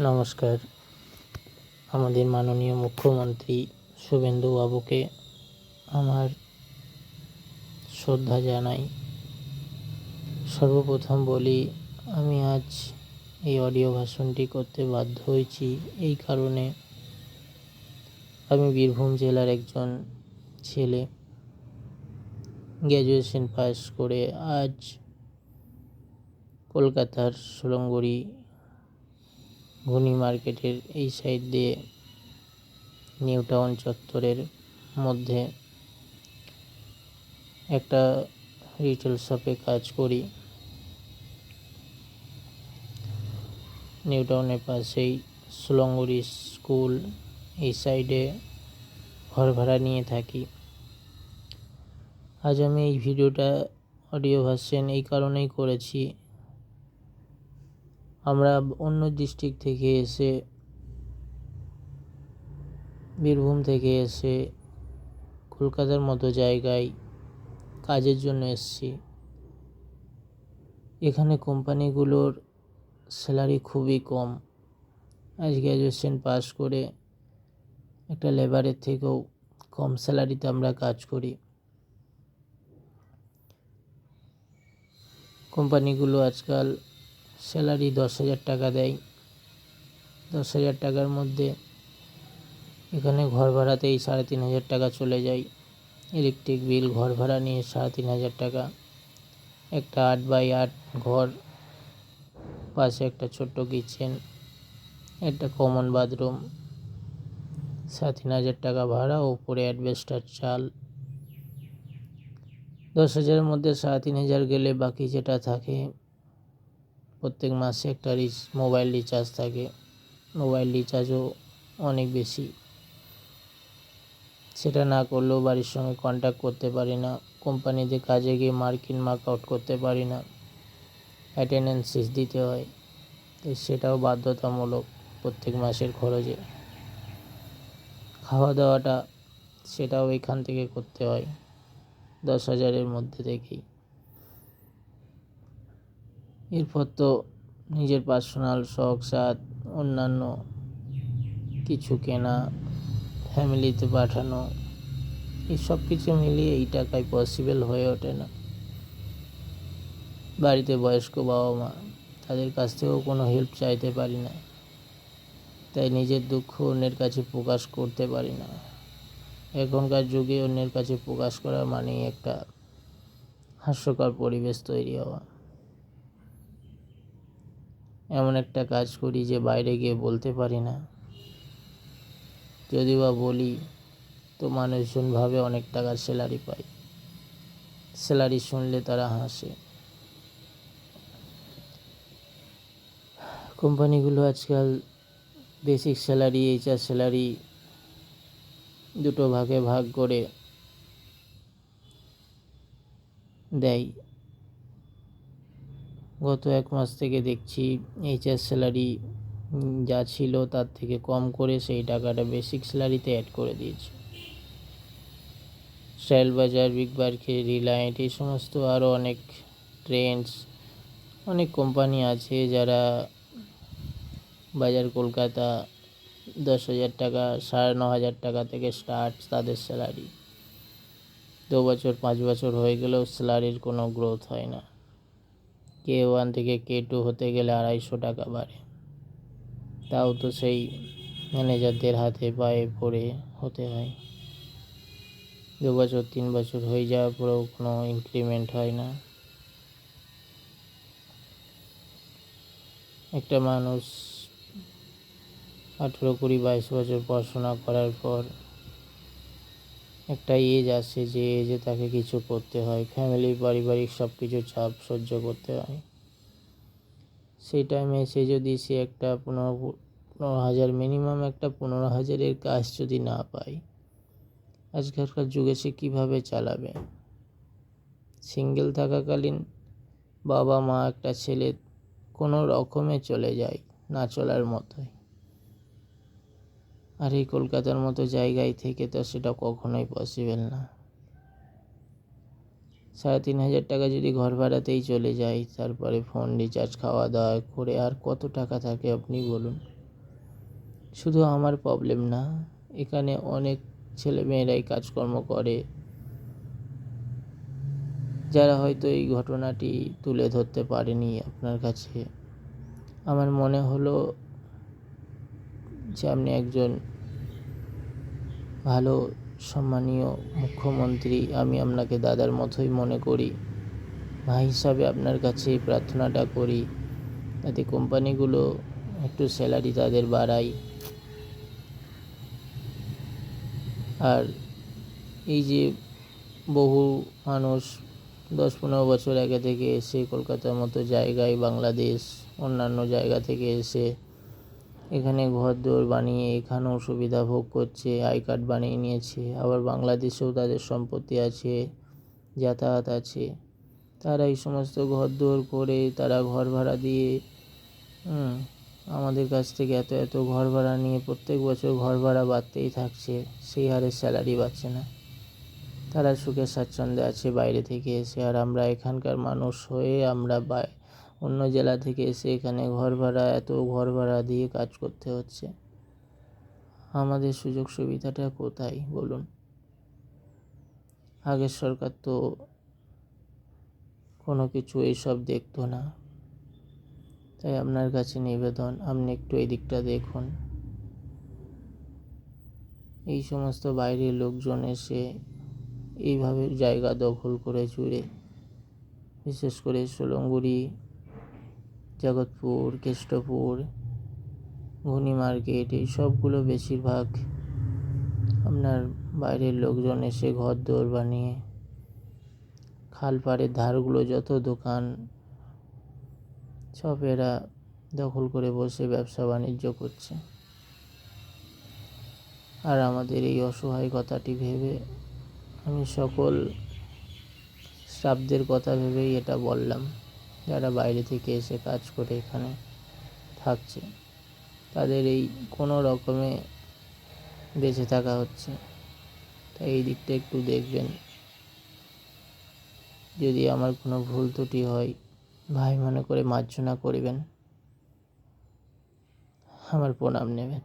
নমস্কার। আমাদের মাননীয় মুখ্যমন্ত্রী শুভেন্দু বাবুকে আমার শ্রদ্ধা জানাই। সর্বপ্রথম বলি, আমি আজ এই অডিও ভাষণটি করতে বাধ্য হয়েছি এই কারণে, আমি বীরভূম জেলার একজন ছেলে, গ্র্যাজুয়েশন পাস করে আজ কলকাতার সুরঙ্গরি ঘুনি মার্কেটের এই সাইড দিয়ে নিউ টাউন চত্বরের মধ্যে একটা রিটেল শপে কাজ করি। নিউ টাউনের পাশেই সুরঙ্গরি স্কুল, এই সাইডে ঘর ভাড়া নিয়ে থাকি। আজ আমি এই ভিডিওটা অডিও ভার্সন এই কারণেই করেছি, আমরা অন্য ডিস্ট্রিক্ট থেকে এসে, বীরভূম থেকে এসে কলকাতার মতো জায়গায় কাজের জন্য এসেছি। এখানে কোম্পানিগুলোর স্যালারি খুবই কম। আজ গ্র্যাজুয়েশন পাস করে একটা লেবারের থেকেও কম স্যালারিতে আমরা কাজ করি। কোম্পানিগুলো আজকাল স্যালারি 10,000 টাকা দেয়। 10,000 টাকার মধ্যে এখানে ঘর ভাড়াতেই 3,500 টাকা চলে যায়। ইলেকট্রিক বিল, ঘর ভাড়া নিয়ে 3,500 টাকা। একটা 8x8 ঘর, পাশে একটা ছোট্ট কিচেন, একটা কমন বাথরুম, 3,500 টাকা ভাড়া, ওপরে অ্যাডবেস্টার চাল। 10,000-এর মধ্যে 3,500 গেলে বাকি যেটা থাকে, প্রত্যেক মাসে একটা মোবাইল রিচার্জ থাকে। মোবাইল রিচার্জও অনেক বেশি, সেটা না করলেও বাড়ির সঙ্গে কন্ট্যাক্ট করতে পারি না। কোম্পানিতে কাজে গিয়ে মার্ক আউট করতে পারি না, অ্যাটেন্ডেন্স দিতে হয়, তাই সেটাও বাধ্যতামূলক প্রত্যেক মাসের খরচে। খাওয়া দাওয়াটা সেটাও এখান থেকে করতে হয় 10,000-এর মধ্যে থেকেই। এরপর তো নিজের পার্সোনাল শখ সাথ, অন্যান্য কিছু কেনা, ফ্যামিলিতে পাঠানো, এই সব কিছু মিলিয়ে এই টাকায় পসিবল হয়ে ওঠে না। বাড়িতে বয়স্ক বাবা মা, তাদের কাছ থেকেও কোনো হেল্প চাইতে পারি না, তাই নিজের দুঃখ অন্যের কাছে প্রকাশ করতে পারি না। এখনকার যুগে অন্যের কাছে প্রকাশ করা মানেই একটা হাস্যকর পরিবেশ তৈরি হওয়া। এমন একটা কাজ করি যে বাইরে গিয়ে বলতে পারি না, যদি বা বলি তো মানুষজন ভাবে অনেক টাকার স্যালারি পাই। স্যালারি শুনলে তারা হাসে। কোম্পানিগুলো আজকাল বেসিক স্যালারি, এইচআর স্যালারি দুটো ভাগে ভাগ করে দেয়। গত 1 মাস থেকে দেখছি এইচআর স্যালারি যা ছিল তার থেকে কম করে সেই টাকাটা বেসিক স্যালারিতে অ্যাড করে দিয়েছে। স্টাইল বাজার, বিগ মার্কেট, রিলায়েন্স, এই সমস্ত আরও অনেক ট্রেন্ডস, অনেক কোম্পানি আছে যারা বাজার কলকাতা 10,000 টাকা, 9,500 টাকা থেকে স্টার্ট তাদের স্যালারি। 2 বছর 5 বছর হয়ে গেলেও স্যালারির কোনো গ্রোথ হয় না। K1 থেকে K2 হতে গেলে 250 টাকা বাড়ে, তাও তো সেই ম্যানেজারদের হাতে পায়ে পড়ে হতে হয়। 2 বছর 3 বছর হয়ে যাওয়ার পরেও কোনো ইনক্রিমেন্ট হয় না। একটা মানুষ 18, 20, 22 বছর পড়াশোনা করার পর একটা এজ আসে, যে এজে তাকে কিছু করতে হয়, ফ্যামিলি, পারিবারিক সব কিছু চাপ সহ্য করতে হয়। সেই টাইমে এসে যদি সে একটা 15,000, মিনিমাম একটা 15,000-এর কাজ যদি না পায়, আজকালকার যুগে সে কীভাবে চালাবে? সিঙ্গেল থাকাকালীন বাবা মা, একটা ছেলে কোনো রকমে চলে যায়, না চলার মতোই। আর এই কলকাতার মতো জায়গায় থেকে তো সেটা কখনোই পসিবল না। 3,500 টাকা যদি ঘর ভাড়াতেই চলে যায়, তারপরে ফোন রিচার্জ, খাওয়া দাওয়া করে আর কত টাকা থাকে আপনি বলুন? শুধু আমার প্রবলেম না, এখানে অনেক ছেলেমেয়েরাই কাজকর্ম করে, যারা হয়তো এই ঘটনাটি তুলে ধরতে পারেনি আপনার কাছে। আমার মনে হলো যে আপনি একজন ভালো সম্মানীয় মুখ্যমন্ত্রী, আমি আপনাকে দাদার মতোই মনে করি। ভাই হিসাবে আপনার কাছে এই প্রার্থনাটা করি, যাতে কোম্পানিগুলো একটু স্যালারি তাদের বাড়ায়। আর এই যে বহু মানুষ 10-15 বছর আগে থেকে এসে কলকাতার মতো জায়গায়, বাংলাদেশ অন্যান্য জায়গা থেকে এসে এখানে ঘরদোর বানিয়ে এখানেও সুবিধা ভোগ করছে, আই কার্ড বানিয়ে নিয়েছে, আবার বাংলাদেশেও তাদের সম্পত্তি আছে, যাতায়াত আছে। তারা এই সমস্ত ঘরদোর করে, তারা ঘর ভাড়া দিয়ে আমাদের কাছ থেকে এত এত ঘর ভাড়া নিয়ে প্রত্যেক বছর ঘর ভাড়া বাড়তেই থাকছে, সেই হারে স্যালারি বাড়ছে না। তারা সুখে স্বাচ্ছন্দ্যে আছে বাইরে থেকে এসে, আর আমরা এখানকার মানুষ হয়ে আমরা অন্য জেলা থেকে এসে এখানে এত ঘর ভাড়া দিয়ে কাজ করতে হচ্ছে। আমাদের সুযোগ সুবিধাটা কোথায় বলুন? আগের সরকার তো কোনো কিছু এইসব দেখতো না। তাই আপনার কাছে নিবেদন, আপনি একটু এই দিকটা দেখুন। এই সমস্ত বাইরের লোকজন এসে এইভাবে জায়গা দখল করে জুড়ে, বিশেষ করে সোলংগুড়ি, জগৎপুর, কেষ্টপুর, ঘুনি মার্কেট, এই সবগুলো বেশিরভাগ আপনার বাইরের লোকজন এসে ঘরদোর বানিয়ে, খালপাড়ের ধারগুলো যত দোকান সব এরা দখল করে বসে ব্যবসা বাণিজ্য করছে। আর আমাদের এই অসহায় কথাটি ভেবে আমি সকল স্টাফদের কথা ভেবেই এটা বললাম, যারা বাইরে থেকে এসে কাজ করে এখানে থাকছে, তাদের এই কোনো রকমে বেঁচে থাকা হচ্ছে। তাই এই দিকটা একটু দেখবেন। যদি আমার কোনো ভুল ত্রুটি হয়, ভাই মনে করে মার্জনা করবেন, আমার প্রণাম নেবেন।